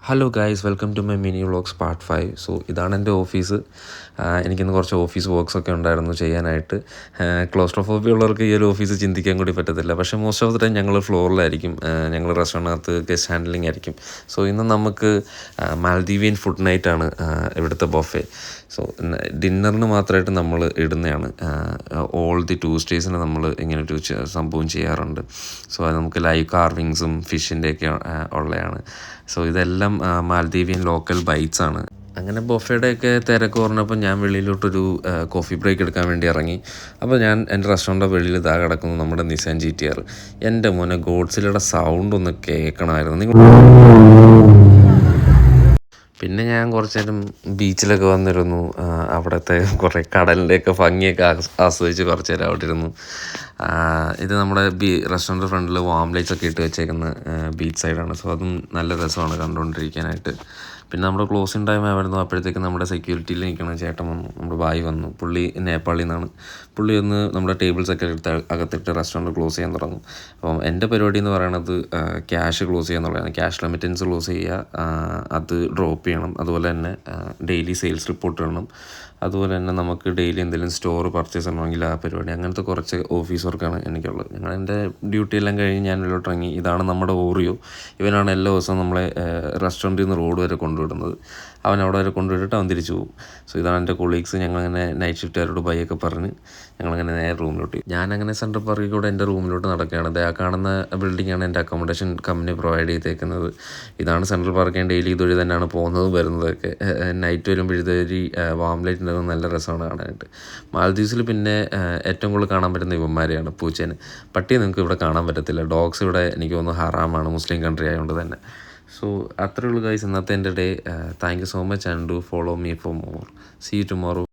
Hello guys, welcome to my mini vlogs part 5. So ഇതാണ് എൻ്റെ office. എനിക്കിന്ന് കുറച്ച് ഓഫീസ് വർക്ക്സ് ഒക്കെ ഉണ്ടായിരുന്നു ചെയ്യാനായിട്ട്. ക്ലോസ്ട്രോഫോബിയ ഉള്ളവർക്ക് ഈ ഒരു ഓഫീസ് ചിന്തിക്കാൻ കൂടി പറ്റത്തില്ല. പക്ഷേ മോസ്റ്റ് ഓഫ് ദ ടൈം ഞങ്ങൾ ഫ്ലോറിലായിരിക്കും. ഞങ്ങൾ റെസ്റ്റോറൻറ്റിനകത്ത് ഗസ്റ്റ് ഹാൻഡ്ലിംഗ് ആയിരിക്കും. സോ ഇന്ന് നമുക്ക് മാൽദീവിയൻ ഫുഡ് നൈറ്റാണ് ഇവിടുത്തെ ബൊഫേ. സോ ഡിന്നറിന് മാത്രമായിട്ട് നമ്മൾ ഇടുന്നതാണ്. ഓൾ ദി ട്യൂസ്ഡേയ്സിന് നമ്മൾ ഇങ്ങനൊരു സംഭവം ചെയ്യാറുണ്ട്. സോ അത് നമുക്ക് ലൈവ് കാർവിങ്സും ഫിഷിൻ്റെയൊക്കെ ഉള്ളതാണ്. സോ ഇതെല്ലാം മാൽദീവിയൻ ലോക്കൽ ബൈറ്റ്സ് ആണ്. അങ്ങനെ ബൊഫയുടെയൊക്കെ തിരക്ക് പറഞ്ഞപ്പോൾ ഞാൻ വെളിയിലോട്ടൊരു കോഫി ബ്രേക്ക് എടുക്കാൻ വേണ്ടി ഇറങ്ങി. അപ്പോൾ ഞാൻ എൻ്റെ റെസ്റ്റോറൻറ്റിൻ്റെ വെളിയിൽ ഇതാ കിടക്കുന്നു നമ്മുടെ നിസാൻ GTR. എൻ്റെ മോനെ ഗോഡ്സിലയുടെ സൗണ്ട് ഒന്ന് കേൾക്കണമായിരുന്നു നിങ്ങൾ. പിന്നെ ഞാൻ കുറച്ച് നേരം ബീച്ചിലൊക്കെ വന്നിരുന്നു. അവിടുത്തെ കുറേ കടലിൻ്റെയൊക്കെ ഭംഗിയൊക്കെ ആസ്വദിച്ച് കുറച്ച് നേരം അവിടെ ഇരുന്നു. ഇത് നമ്മുടെ റെസ്റ്റോറൻറ്റ് ഫ്രണ്ടിൽ വാം ലൈറ്റ്സ് ഒക്കെ ഇട്ട് വെച്ചേക്കുന്ന ബീച്ച് സൈഡാണ്. സോ അതും നല്ല രസമാണ് കണ്ടുകൊണ്ടിരിക്കാനായിട്ട്. പിന്നെ നമ്മുടെ ക്ലോസിങ് ടൈം ആയിരുന്നു. അപ്പോഴത്തേക്ക് നമ്മുടെ സെക്യൂരിറ്റിയിൽ നിൽക്കുന്ന ചേട്ടൻ വന്നു, നമ്മുടെ ഭായി വന്നു. പുള്ളി നേപ്പാളിൽ നിന്നാണ്. പുള്ളി ഒന്ന് നമ്മുടെ ടേബിൾസൊക്കെ എടുത്ത് അകത്തിട്ട് റെസ്റ്റോറൻറ്റ് ക്ലോസ് ചെയ്യാൻ തുടങ്ങും. അപ്പം എൻ്റെ പരിപാടി എന്ന് പറയുന്നത് ക്യാഷ് ക്ലോസ് ചെയ്യുക എന്നുള്ളതാണ്. ക്യാഷ് റെമിറ്റൻസ് ക്ലോസ് ചെയ്യുക, അത് ഡ്രോപ്പ് ചെയ്യണം. അതുപോലെ തന്നെ ഡെയിലി സെയിൽസ് റിപ്പോർട്ട് ഇടണം. അതുപോലെ തന്നെ നമുക്ക് ഡെയിലി എന്തെങ്കിലും സ്റ്റോർ പർച്ചേസ് ചെയ്യണമെങ്കിൽ ആ പരിപാടി, അങ്ങനത്തെ കുറച്ച് ഓഫീസ് വർക്കാണ് എനിക്കുള്ളത്. എൻ്റെ ഡ്യൂട്ടി എല്ലാം കഴിഞ്ഞ് ഞാൻ വെളിയിലോട്ട് ഇറങ്ങി. ഇതാണ് നമ്മുടെ ഓറിയോ. ഇവനാണ് എല്ലാ ദിവസവും നമ്മളെ റെസ്റ്റോറൻറ്റിൽ നിന്ന് റോഡ് വരെ കൊണ്ടുവിടുന്നത്. അവൻ അവിടെ വരെ കൊണ്ടുവിട്ടിട്ട് അവൻ തിരിച്ചു പോകും. സോ ഇതാണ് എൻ്റെ കൊളീഗ്സ്. ഞങ്ങളങ്ങനെ നൈറ്റ് ഷിഫ്റ്റുകാരോട് ബൈയൊക്കെ പറഞ്ഞ് ഞങ്ങളങ്ങനെ നേരെ റൂമിലോട്ട്. ഞാനങ്ങനെ സെൻട്രൽ പാർക്കിൽ കൂടെ എൻ്റെ റൂമിലോട്ട് നടക്കുകയാണ്. ആ കാണുന്ന ബിൽഡിങ്ങാണ് എൻ്റെ അക്കോമഡേഷൻ കമ്പനി പ്രൊവൈഡ് ചെയ്തേക്കുന്നത്. ഇതാണ് സെൻട്രൽ പാർക്ക്. ഞാൻ ഡെയിലി ഇതുവഴി തന്നെയാണ് പോകുന്നതും വരുന്നതൊക്കെ. നൈറ്റ് വരുമ്പോഴത്തേക്ക് വാം ലൈറ്റ് ഉണ്ടാകുന്നത് നല്ല രസമാണ് കാണാനായിട്ട്. മാൽദീവ്സിൽ പിന്നെ ഏറ്റവും കൂടുതൽ കാണാൻ പറ്റുന്ന ഇവന്മാരെയാണ്, പൂച്ചേനെ. പട്ടിയെ നിങ്ങൾക്ക് ഇവിടെ കാണാൻ പറ്റത്തില്ല. ഡോഗ്സ് ഇവിടെ എനിക്ക് തോന്നുന്നു ഹറാമാണ്, മുസ്ലിം കൺട്രി ആയതുകൊണ്ട് തന്നെ. സോ അത്രയേ ഉള്ളൂ ഗൈസ് ഇന്നത്തെ എൻ്റെ day. Thank you so much and do follow me for more. See you tomorrow.